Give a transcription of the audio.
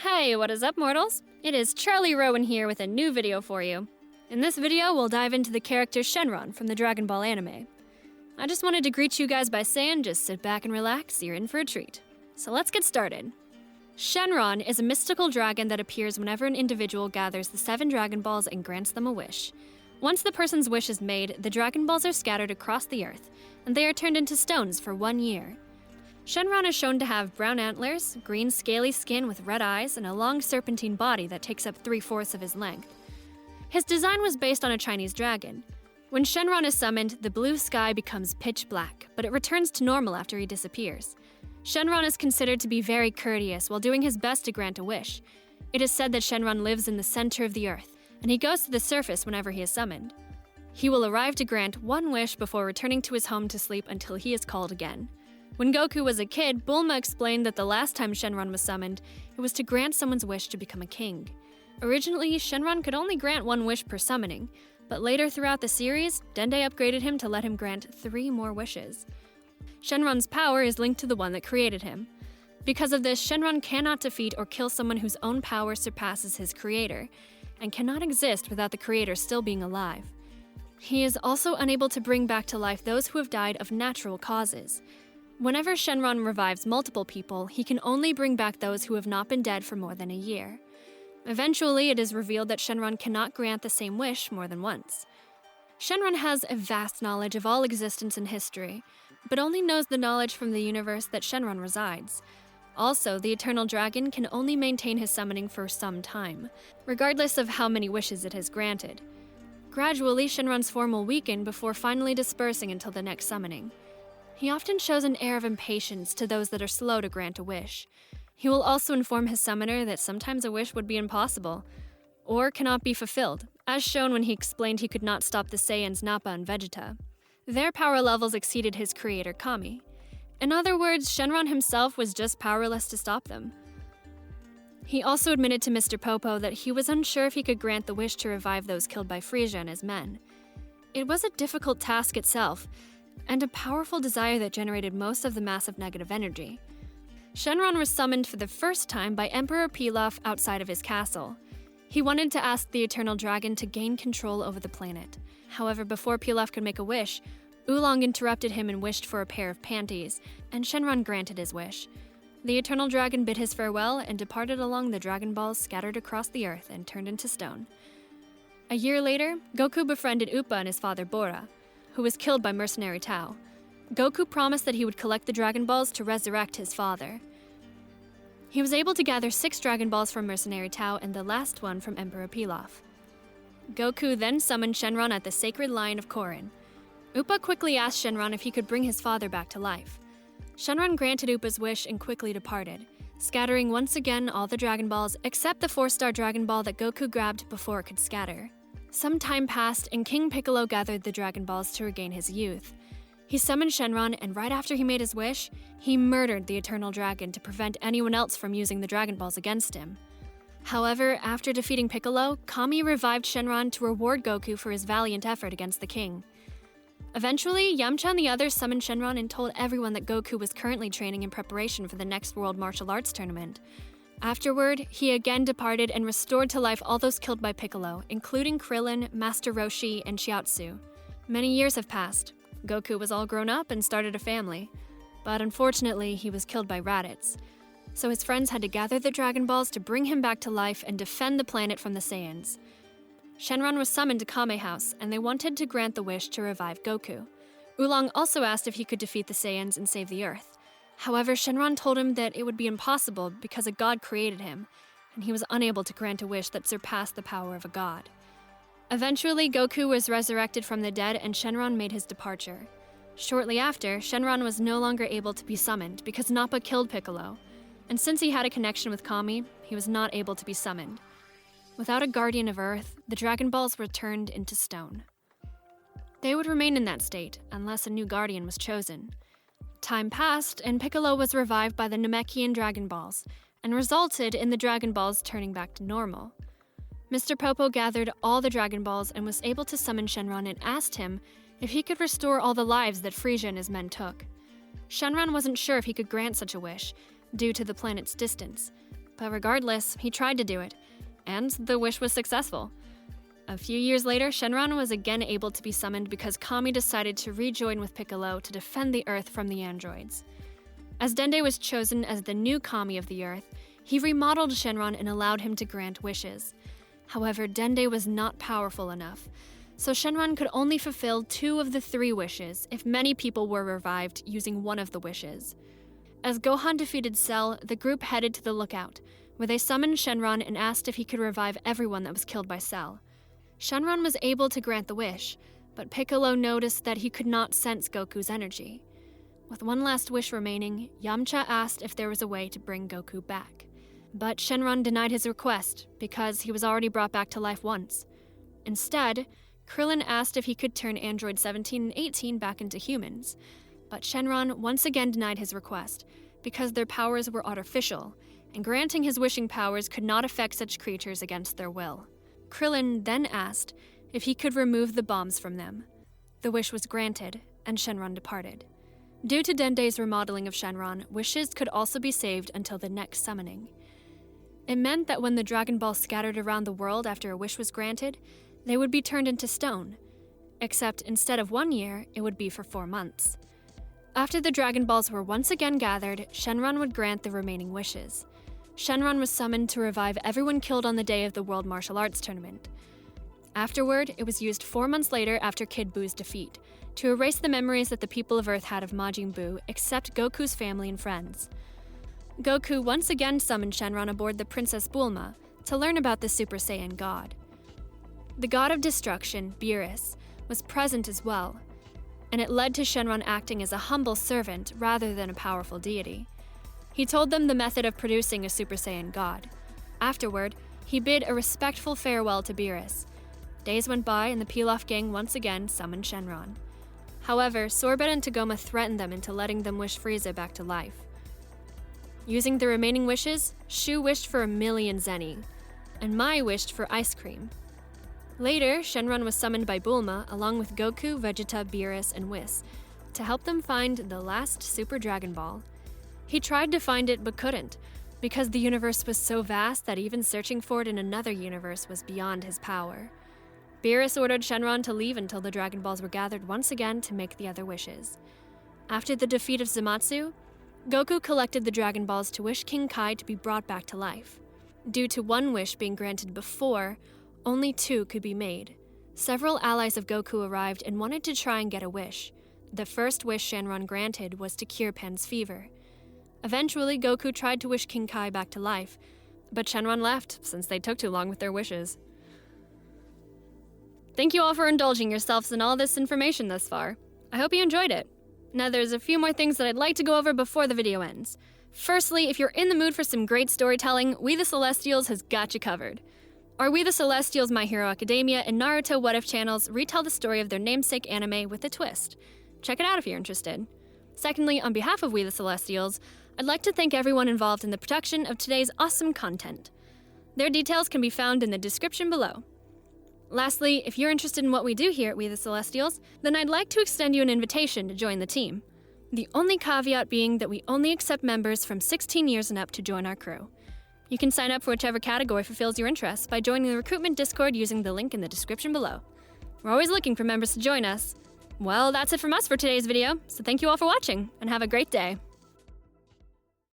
Hey, what is up, mortals? It is Charlie Rowen here with a new video for you. In this video, we'll dive into the character Shenron from the Dragon Ball anime. I just wanted to greet you guys by saying just sit back and relax, you're in for a treat. So let's get started. Shenron is a mystical dragon that appears whenever an individual gathers the 7 Dragon Balls and grants them a wish. Once the person's wish is made, the Dragon Balls are scattered across the earth, and they are turned into stones for 1 year. Shenron is shown to have brown antlers, green scaly skin with red eyes, and a long serpentine body that takes up 3/4 of his length. His design was based on a Chinese dragon. When Shenron is summoned, the blue sky becomes pitch black, but it returns to normal after he disappears. Shenron is considered to be very courteous while doing his best to grant a wish. It is said that Shenron lives in the center of the earth, and he goes to the surface whenever he is summoned. He will arrive to grant 1 wish before returning to his home to sleep until he is called again. When Goku was a kid, Bulma explained that the last time Shenron was summoned, it was to grant someone's wish to become a king. Originally, Shenron could only grant 1 wish per summoning, but later throughout the series, Dende upgraded him to let him grant 3 more wishes. Shenron's power is linked to the one that created him. Because of this, Shenron cannot defeat or kill someone whose own power surpasses his creator, and cannot exist without the creator still being alive. He is also unable to bring back to life those who have died of natural causes. Whenever Shenron revives multiple people, he can only bring back those who have not been dead for more than a year. Eventually, it is revealed that Shenron cannot grant the same wish more than once. Shenron has a vast knowledge of all existence and history, but only knows the knowledge from the universe that Shenron resides. Also, the Eternal Dragon can only maintain his summoning for some time, regardless of how many wishes it has granted. Gradually, Shenron's form will weaken before finally dispersing until the next summoning. He often shows an air of impatience to those that are slow to grant a wish. He will also inform his summoner that sometimes a wish would be impossible, or cannot be fulfilled, as shown when he explained he could not stop the Saiyans Nappa and Vegeta. Their power levels exceeded his creator Kami. In other words, Shenron himself was just powerless to stop them. He also admitted to Mr. Popo that he was unsure if he could grant the wish to revive those killed by Frieza and his men. It was a difficult task itself, and a powerful desire that generated most of the massive negative energy. Shenron was summoned for the first time by Emperor Pilaf outside of his castle. He wanted to ask the Eternal Dragon to gain control over the planet. However, before Pilaf could make a wish, Oolong interrupted him and wished for a pair of panties, and Shenron granted his wish. The Eternal Dragon bid his farewell and departed along the Dragon Balls scattered across the earth and turned into stone. A year later, Goku befriended Appa and his father Bora, who was killed by mercenary Tao. Goku promised that he would collect the Dragon Balls to resurrect his father. He was able to gather 6 Dragon Balls from mercenary Tao and the last one from Emperor Pilaf. Goku then summoned Shenron at the sacred lion of Korin. Appa quickly asked Shenron if he could bring his father back to life. Shenron granted Appa's wish and quickly departed, scattering once again all the Dragon Balls except the 4-star Dragon Ball that Goku grabbed before it could scatter. Some time passed, and King Piccolo gathered the Dragon Balls to regain his youth. He summoned Shenron, and right after he made his wish, he murdered the Eternal Dragon to prevent anyone else from using the Dragon Balls against him. However, after defeating Piccolo, Kami revived Shenron to reward Goku for his valiant effort against the king. Eventually, Yamcha and the others summoned Shenron and told everyone that Goku was currently training in preparation for the next World Martial Arts Tournament. Afterward, he again departed and restored to life all those killed by Piccolo, including Krillin, Master Roshi, and Chiaotzu. Many years have passed. Goku was all grown up and started a family, but unfortunately, he was killed by Raditz. So his friends had to gather the Dragon Balls to bring him back to life and defend the planet from the Saiyans. Shenron was summoned to Kame House, and they wanted to grant the wish to revive Goku. Oolong also asked if he could defeat the Saiyans and save the Earth. However, Shenron told him that it would be impossible because a god created him, and he was unable to grant a wish that surpassed the power of a god. Eventually, Goku was resurrected from the dead and Shenron made his departure. Shortly after, Shenron was no longer able to be summoned because Nappa killed Piccolo, and since he had a connection with Kami, he was not able to be summoned. Without a guardian of Earth, the Dragon Balls were turned into stone. They would remain in that state unless a new guardian was chosen. Time passed, and Piccolo was revived by the Namekian Dragon Balls, and resulted in the Dragon Balls turning back to normal. Mr. Popo gathered all the Dragon Balls and was able to summon Shenron and asked him if he could restore all the lives that Frieza and his men took. Shenron wasn't sure if he could grant such a wish, due to the planet's distance, But regardless, he tried to do it, and the wish was successful. A few years later, Shenron was again able to be summoned because Kami decided to rejoin with Piccolo to defend the Earth from the androids. As Dende was chosen as the new Kami of the Earth, he remodeled Shenron and allowed him to grant wishes. However, Dende was not powerful enough, so Shenron could only fulfill 2 of the 3 wishes if many people were revived using one of the wishes. As Gohan defeated Cell, the group headed to the lookout, where they summoned Shenron and asked if he could revive everyone that was killed by Cell. Shenron was able to grant the wish, but Piccolo noticed that he could not sense Goku's energy. With one last wish remaining, Yamcha asked if there was a way to bring Goku back. But Shenron denied his request because he was already brought back to life once. Instead, Krillin asked if he could turn Android 17 and 18 back into humans, but Shenron once again denied his request because their powers were artificial, and granting his wishing powers could not affect such creatures against their will. Krillin then asked if he could remove the bombs from them. The wish was granted, and Shenron departed. Due to Dende's remodeling of Shenron, wishes could also be saved until the next summoning. It meant that when the Dragon Ball scattered around the world after a wish was granted, they would be turned into stone, except instead of 1 year, it would be for 4 months. After the Dragon Balls were once again gathered, Shenron would grant the remaining wishes. Shenron was summoned to revive everyone killed on the day of the World Martial Arts Tournament. Afterward, it was used 4 months later after Kid Buu's defeat, to erase the memories that the people of Earth had of Majin Buu, except Goku's family and friends. Goku once again summoned Shenron aboard the Princess Bulma to learn about the Super Saiyan God. The god of destruction, Beerus, was present as well, and it led to Shenron acting as a humble servant rather than a powerful deity. He told them the method of producing a Super Saiyan God. Afterward, he bid a respectful farewell to Beerus. Days went by and the Pilaf gang once again summoned Shenron. However, Sorbet and Tagoma threatened them into letting them wish Frieza back to life. Using the remaining wishes, Shu wished for 1,000,000 Zeni, and Mai wished for ice cream. Later, Shenron was summoned by Bulma along with Goku, Vegeta, Beerus, and Whis to help them find the last Super Dragon Ball. He tried to find it but couldn't, because the universe was so vast that even searching for it in another universe was beyond his power. Beerus ordered Shenron to leave until the Dragon Balls were gathered once again to make the other wishes. After the defeat of Zamatsu, Goku collected the Dragon Balls to wish King Kai to be brought back to life. Due to one wish being granted before, only 2 could be made. Several allies of Goku arrived and wanted to try and get a wish. The first wish Shenron granted was to cure Pan's fever. Eventually, Goku tried to wish King Kai back to life, but Shenron left since they took too long with their wishes. Thank you all for indulging yourselves in all this information thus far. I hope you enjoyed it. Now there's a few more things that I'd like to go over before the video ends. Firstly, if you're in the mood for some great storytelling, We the Celestials has got you covered. Our We the Celestials, My Hero Academia, and Naruto What If channels retell the story of their namesake anime with a twist. Check it out if you're interested. Secondly, on behalf of We the Celestials, I'd like to thank everyone involved in the production of today's awesome content. Their details can be found in the description below. Lastly, if you're interested in what we do here at We the Celestials, then I'd like to extend you an invitation to join the team. The only caveat being that we only accept members from 16 years and up to join our crew. You can sign up for whichever category fulfills your interests by joining the recruitment Discord using the link in the description below. We're always looking for members to join us. Well, that's it from us for today's video, so thank you all for watching, and have a great day.